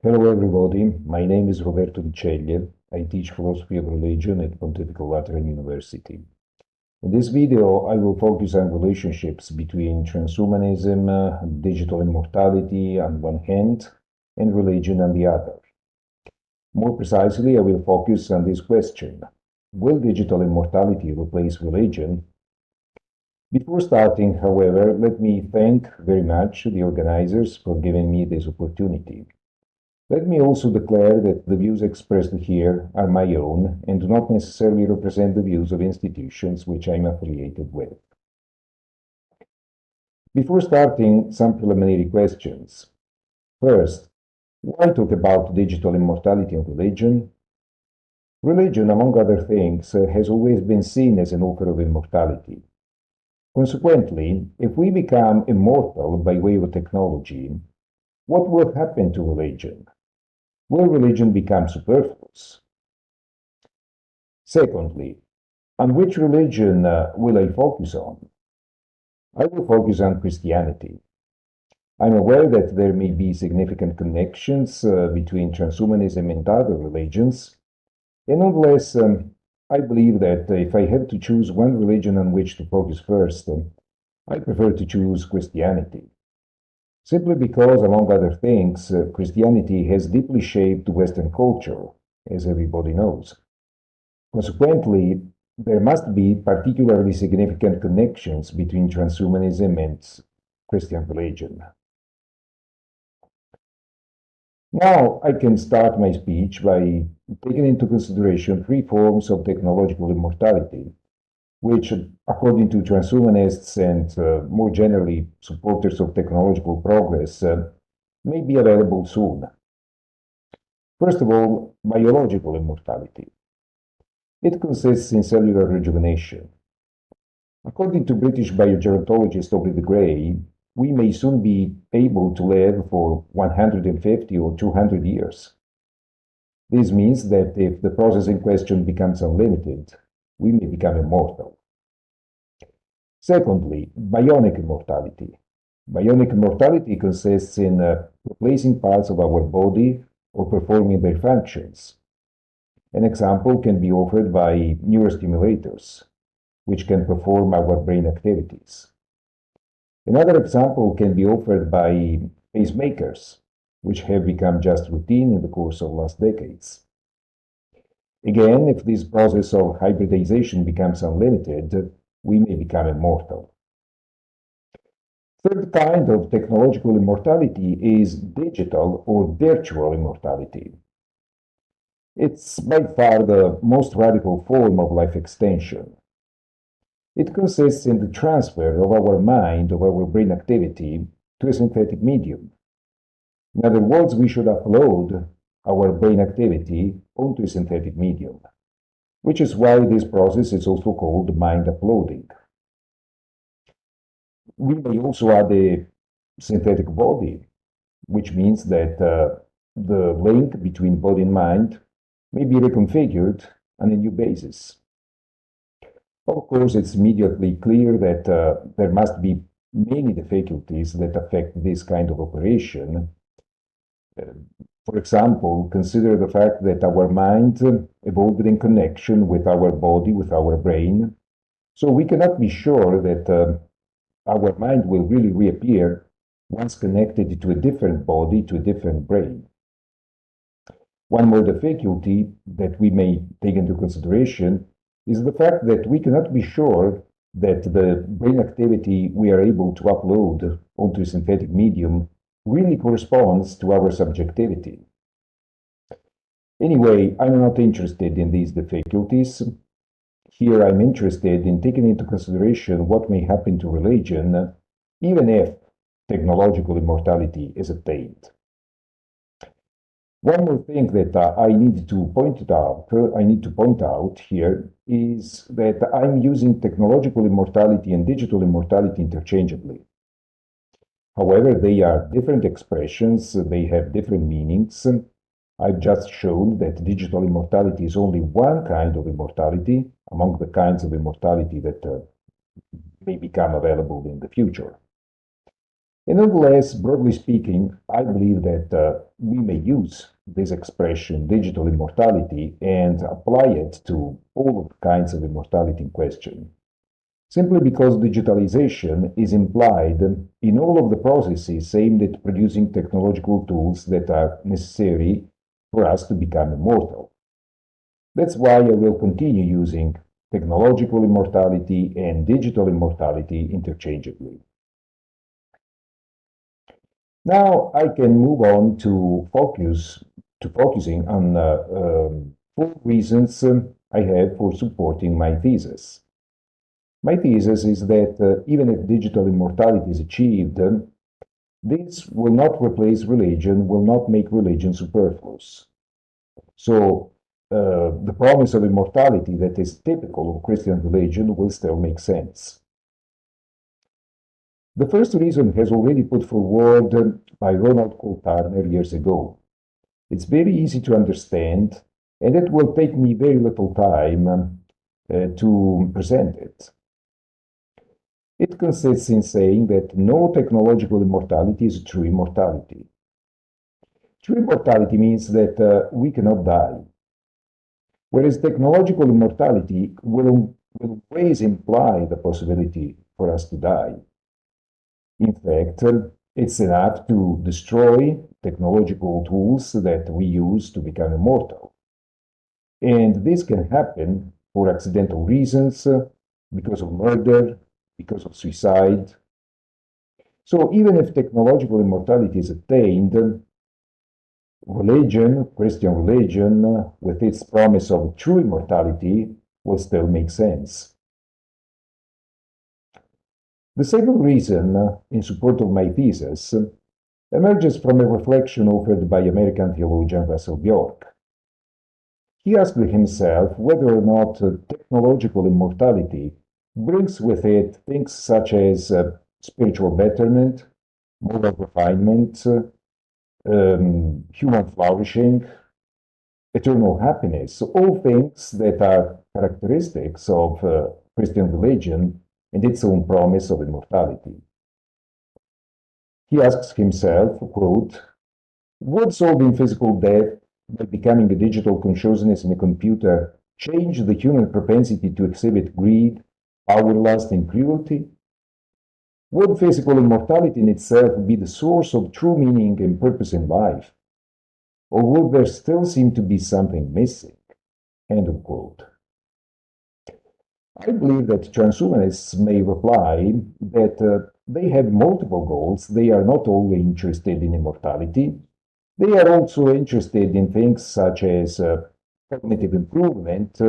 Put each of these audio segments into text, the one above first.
Hello everybody, my name is Roberto di Ceglie. I teach philosophy of religion at Pontifical Lateran University. In this video, I will focus on relationships between transhumanism, digital immortality on one hand, and religion on the other. More precisely, I will focus on this question: will digital immortality replace religion? Before starting, however, let me thank very much the organizers for giving me this opportunity. Let me also declare that the views expressed here are my own and do not necessarily represent the views of institutions which I am affiliated with. Before starting, some preliminary questions. First, why talk about digital immortality and religion? Religion, among other things, has always been seen as an offer of immortality. Consequently, if we become immortal by way of technology, what will happen to religion? Will religion become superfluous? Secondly, on which religion will I focus on? I will focus on Christianity. I'm aware that there may be significant connections between transhumanism and other religions, and nonetheless, I believe that if I have to choose one religion on which to focus first, I prefer to choose Christianity. Simply because, among other things, Christianity has deeply shaped Western culture, as everybody knows. Consequently, there must be particularly significant connections between transhumanism and Christian religion. Now, I can start my speech by taking into consideration three forms of technological immortality, which, according to transhumanists and more generally supporters of technological progress, may be available soon. First of all, biological immortality. It consists in cellular rejuvenation. According to British biogerontologist Aubrey de Grey, we may soon be able to live for 150 or 200 years. This means that if the process in question becomes unlimited, we may become immortal. Secondly, bionic immortality. Bionic immortality consists in replacing parts of our body or performing their functions. An example can be offered by neurostimulators, which can perform our brain activities. Another example can be offered by pacemakers, which have become just routine in the course of last decades. Again, if this process of hybridization becomes unlimited, we may become immortal. Third kind of technological immortality is digital or virtual immortality. It's by far the most radical form of life extension. It consists in the transfer of our mind, of our brain activity, to a synthetic medium. In other words, we should upload our brain activity onto a synthetic medium, which is why this process is also called mind uploading. We may also add a synthetic body, which means that the link between body and mind may be reconfigured on a new basis. Of course, it's immediately clear that there must be many difficulties that affect this kind of operation. For example, consider the fact that our mind evolved in connection with our body, with our brain, so we cannot be sure that our mind will really reappear once connected to a different body, to a different brain. One more difficulty that we may take into consideration is the fact that we cannot be sure that the brain activity we are able to upload onto a synthetic medium really corresponds to our subjectivity. Anyway, I'm not interested in these difficulties. Here I'm interested in taking into consideration what may happen to religion, even if technological immortality is attained. One more thing that I need to point out here is that I'm using technological immortality and digital immortality interchangeably. However, they are different expressions, they have different meanings. I've just shown that digital immortality is only one kind of immortality among the kinds of immortality that may become available in the future. And nonetheless, broadly speaking, I believe that we may use this expression, digital immortality, and apply it to all of the kinds of immortality in question, simply because digitalization is implied in all of the processes aimed at producing technological tools that are necessary for us to become immortal. That's why I will continue using technological immortality and digital immortality interchangeably. Now I can move on to focusing on 4 reasons I have for supporting my thesis. My thesis is that even if digital immortality is achieved, this will not replace religion, will not make religion superfluous. So the promise of immortality that is typical of Christian religion will still make sense. The first reason has already put forward by Ronald Turner years ago. It's very easy to understand, and it will take me very little time to present it. It consists in saying that no technological immortality is true immortality. True immortality means that we cannot die, whereas technological immortality will always imply the possibility for us to die. In fact, it's enough to destroy technological tools that we use to become immortal. And this can happen for accidental reasons, because of murder, because of suicide. So even if technological immortality is attained, religion, Christian religion, with its promise of true immortality, will still make sense. The second reason in support of my thesis emerges from a reflection offered by American theologian Russell Bjork. He asked himself whether or not technological immortality brings with it things such as spiritual betterment, moral refinement, human flourishing, eternal happiness, all things that are characteristics of Christian religion and its own promise of immortality. He asks himself, quote, would solving physical death by becoming a digital consciousness in a computer change the human propensity to exhibit greed, power lust, and cruelty? Would physical immortality in itself be the source of true meaning and purpose in life? Or would there still seem to be something missing? End of quote. I believe that transhumanists may reply that they have multiple goals. They are not only interested in immortality, they are also interested in things such as cognitive improvement,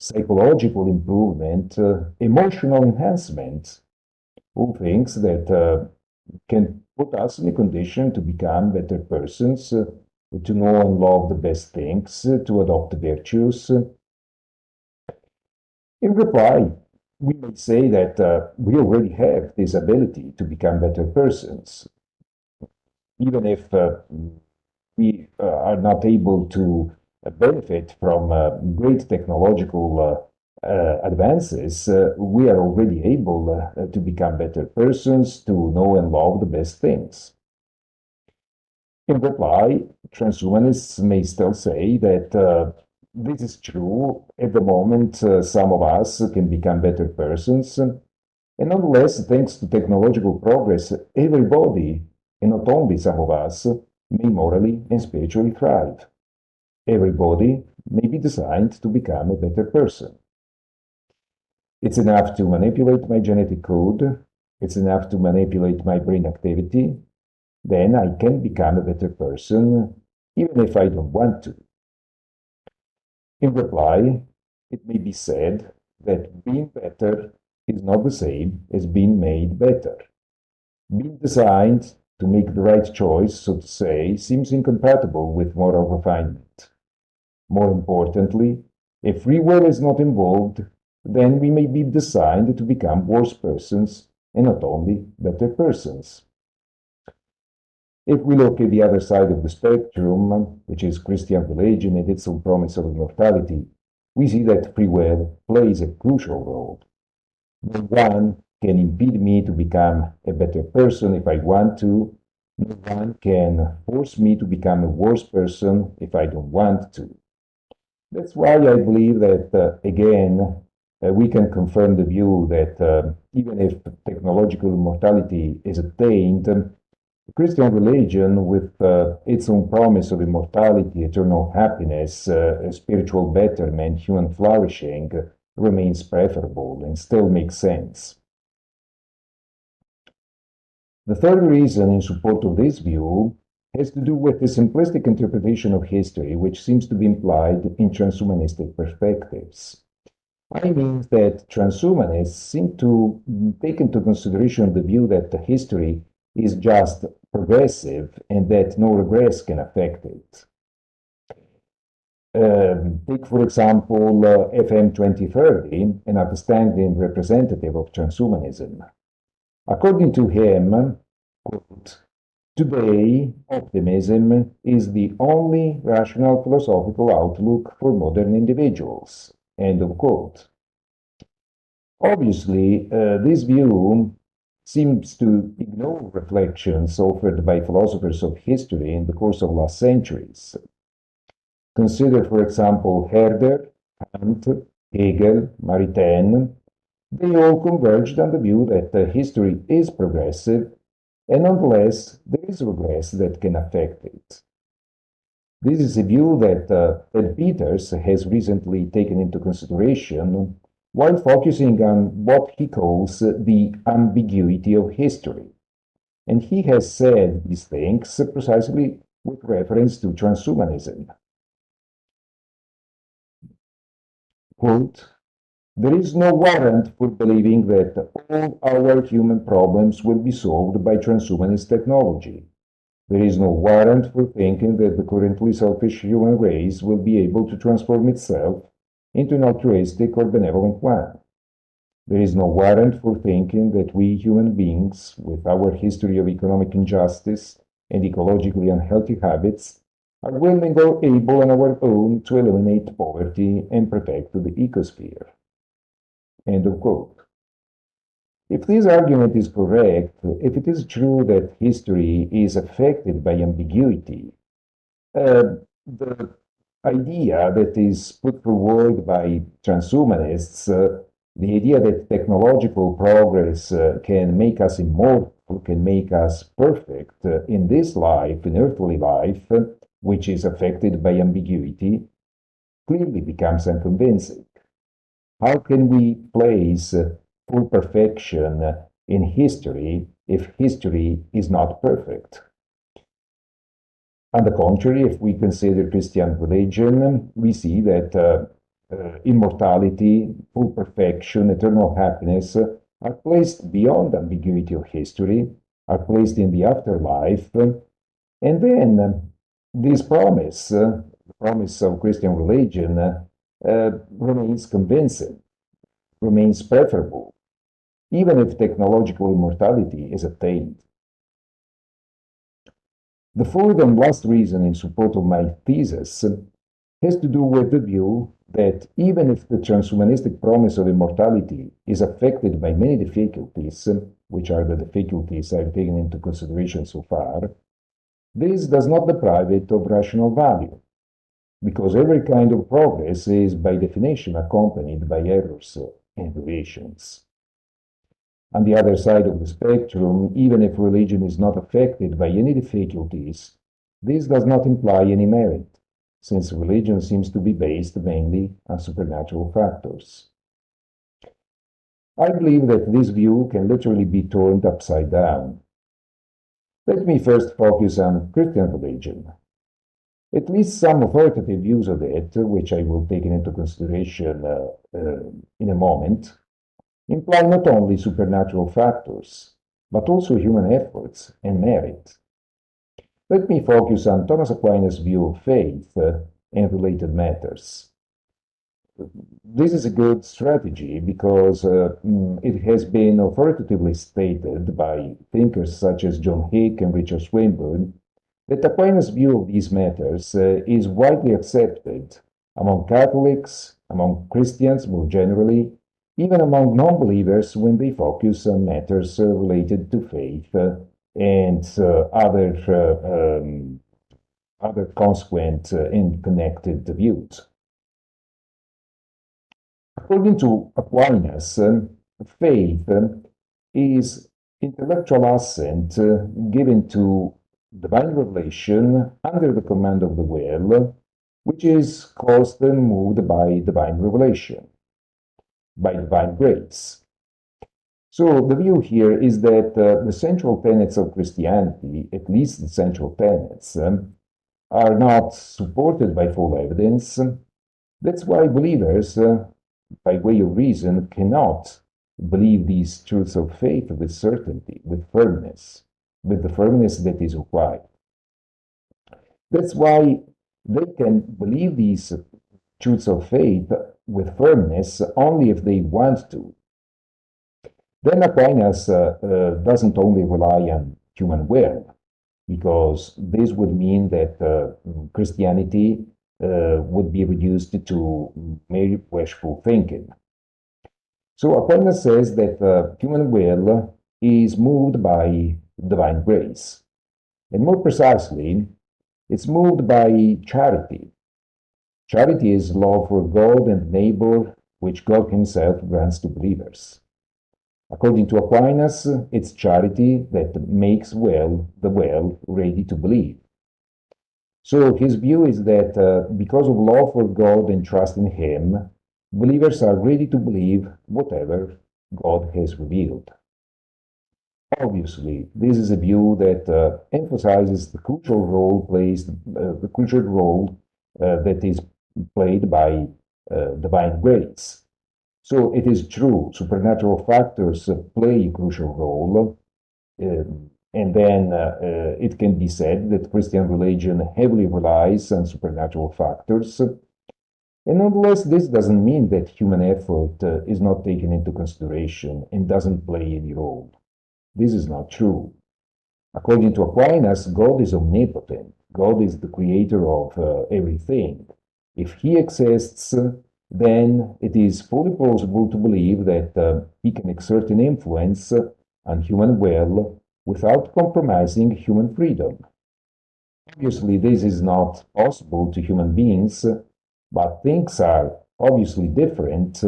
psychological improvement, emotional enhancement, all things that can put us in a condition to become better persons, to know and love the best things, to adopt virtues. In reply, we may say that we already have this ability to become better persons, even if we are not able to benefit from great technological advances, we are already able to become better persons, to know and love the best things. In reply, transhumanists may still say that this is true. At the moment, some of us can become better persons, and nonetheless, thanks to technological progress, everybody, and not only some of us, may morally and spiritually thrive. Everybody may be designed to become a better person. It's enough to manipulate my genetic code, it's enough to manipulate my brain activity, then I can become a better person, even if I don't want to. In reply, it may be said that being better is not the same as being made better. Being designed to make the right choice, so to say, seems incompatible with moral refinement. More importantly, if free will is not involved, then we may be designed to become worse persons and not only better persons. If we look at the other side of the spectrum, which is Christian religion and its own promise of immortality, we see that free will plays a crucial role. No one can impede me to become a better person if I want to. No one can force me to become a worse person if I don't want to. That's why I believe that, again, we can confirm the view that even if technological immortality is attained, Christian religion, with its own promise of immortality, eternal happiness, spiritual betterment, human flourishing, remains preferable and still makes sense. The third reason in support of this view has to do with the simplistic interpretation of history, which seems to be implied in transhumanistic perspectives. I mean that transhumanists seem to take into consideration the view that the history is just progressive and that no regress can affect it. Take, for example, FM 2030, an outstanding representative of transhumanism. According to him, quote, today, optimism is the only rational philosophical outlook for modern individuals. End of quote. Obviously, this view seems to ignore reflections offered by philosophers of history in the course of last centuries. Consider, for example, Herder, Kant, Hegel, Maritain. They all converged on the view that history is progressive, and nonetheless, there is regress that can affect it. This is a view that Peters has recently taken into consideration while focusing on what he calls the ambiguity of history. And he has said these things precisely with reference to transhumanism. Quote, there is no warrant for believing that all our human problems will be solved by transhumanist technology. There is no warrant for thinking that the currently selfish human race will be able to transform itself into an altruistic or benevolent one. There is no warrant for thinking that we human beings, with our history of economic injustice and ecologically unhealthy habits, are willing or able on our own to eliminate poverty and protect the ecosphere. End of quote. If this argument is correct, if it is true that history is affected by ambiguity, the idea that is put forward by transhumanists, the idea that technological progress can make us immortal, can make us perfect in this life, in earthly life, which is affected by ambiguity, clearly becomes unconvincing. How can we place full perfection in history if history is not perfect? On the contrary, if we consider Christian religion, we see that immortality, full perfection, eternal happiness are placed beyond ambiguity of history, are placed in the afterlife, and then this promise, the promise of Christian religion, remains convincing, remains preferable, even if technological immortality is attained. The fourth and last reason in support of my thesis has to do with the view that even if the transhumanistic promise of immortality is affected by many difficulties, which are the difficulties I've taken into consideration so far, this does not deprive it of rational value, because every kind of progress is by definition accompanied by errors and deviations. On the other side of the spectrum, even if religion is not affected by any difficulties, this does not imply any merit, since religion seems to be based mainly on supernatural factors. I believe that this view can literally be turned upside down. Let me first focus on Christian religion. At least some authoritative views of it, which I will take into consideration in a moment, imply not only supernatural factors, but also human efforts and merit. Let me focus on Thomas Aquinas' view of faith and related matters. This is a good strategy because it has been authoritatively stated by thinkers such as John Hick and Richard Swinburne that Aquinas' view of these matters is widely accepted among Catholics, among Christians more generally, even among non-believers when they focus on matters related to faith and other consequent and connected views. According to Aquinas, faith is intellectual assent given to divine revelation under the command of the will, which is caused and moved by divine revelation, by divine grace. So the view here is that the central tenets of Christianity, at least the central tenets, are not supported by full evidence. That's why believers, by way of reason, cannot believe these truths of faith with certainty, with firmness, with the firmness that is required. That's why they can believe these truths of faith with firmness only if they want to. Then Aquinas doesn't only rely on human will, because this would mean that Christianity would be reduced to mere wishful thinking. So Aquinas says that human will is moved by divine grace. And more precisely, it's moved by charity. Charity is love for God and neighbor, which God Himself grants to believers. According to Aquinas, it's charity that makes the well ready to believe. So his view is that because of love for God and trust in Him, believers are ready to believe whatever God has revealed. Obviously, this is a view that emphasizes the crucial role that is played by divine grace. So it is true, supernatural factors play a crucial role, and then it can be said that Christian religion heavily relies on supernatural factors. And nonetheless, this doesn't mean that human effort is not taken into consideration and doesn't play any role. This is not true. According to Aquinas, God is omnipotent. God is the creator of everything. If He exists, then it is fully plausible to believe that He can exert an influence on human will without compromising human freedom. Obviously, this is not possible to human beings, but things are obviously different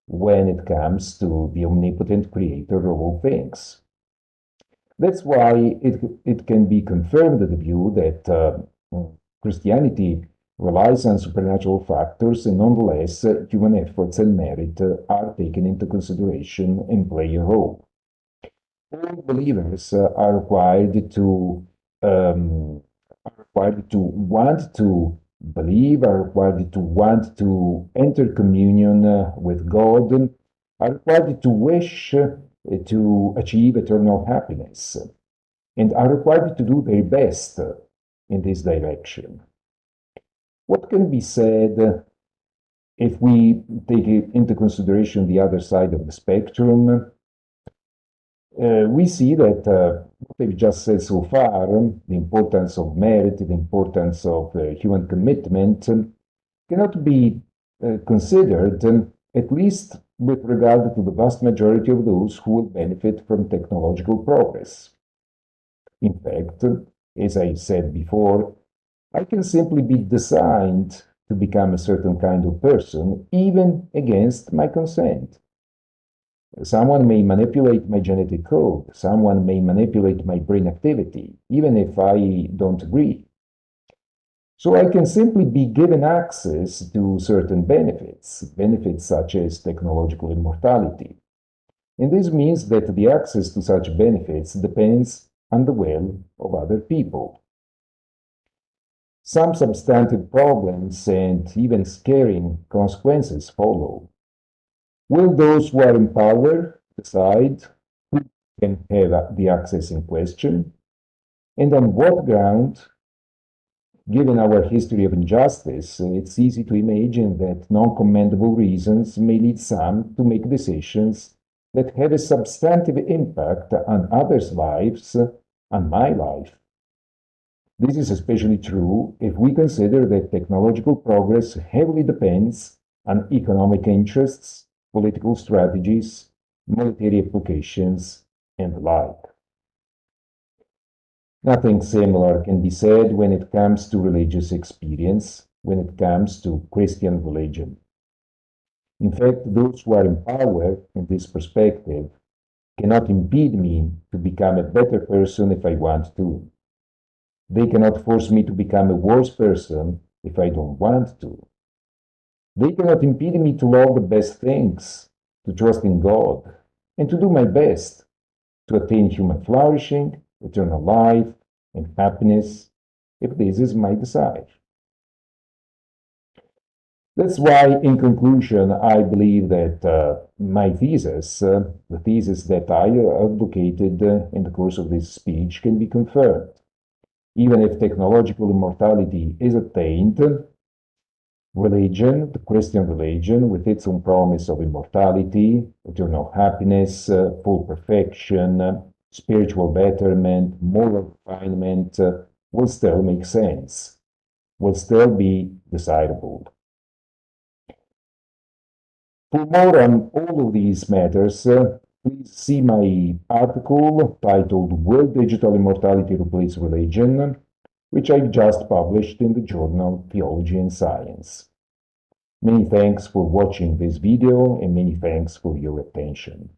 when it comes to the omnipotent creator of all things. That's why it can be confirmed the view that Christianity relies on supernatural factors, and nonetheless, human efforts and merit are taken into consideration and play a role. All believers are required to want to believe, are required to want to enter communion with God, are required to wish to achieve eternal happiness, and are required to do their best in this direction. What can be said if we take into consideration the other side of the spectrum? We see that what we've just said so far, the importance of merit, the importance of human commitment, cannot be considered, at least with regard to the vast majority of those who will benefit from technological progress. In fact, as I said before, I can simply be designed to become a certain kind of person, even against my consent. Someone may manipulate my genetic code. Someone may manipulate my brain activity, even if I don't agree. So I can simply be given access to certain benefits, benefits such as technological immortality. And this means that the access to such benefits depends on the will of other people. Some substantive problems and even scaring consequences follow. Will those who are in power decide who can have the access in question? And on what ground? Given our history of injustice, it's easy to imagine that non-commendable reasons may lead some to make decisions that have a substantive impact on others' lives, on my life. This is especially true if we consider that technological progress heavily depends on economic interests political strategies, military applications, and the like. Nothing similar can be said when it comes to religious experience, when it comes to Christian religion. In fact, those who are in power in this perspective cannot impede me to become a better person if I want to. They cannot force me to become a worse person if I don't want to. They cannot impede me to love the best things, to trust in God, and to do my best to attain human flourishing, eternal life, and happiness, if this is my desire. That's why, in conclusion, I believe that my thesis, the thesis that I advocated in the course of this speech, can be confirmed. Even if technological immortality is attained, religion, the Christian religion, with its own promise of immortality, eternal happiness, full perfection, spiritual betterment, moral refinement, will still make sense, will still be desirable. For more on all of these matters, please see my article titled Will Digital Immortality Replace Religion?, which I just published in the journal Theology and Science. Many thanks for watching this video and many thanks for your attention.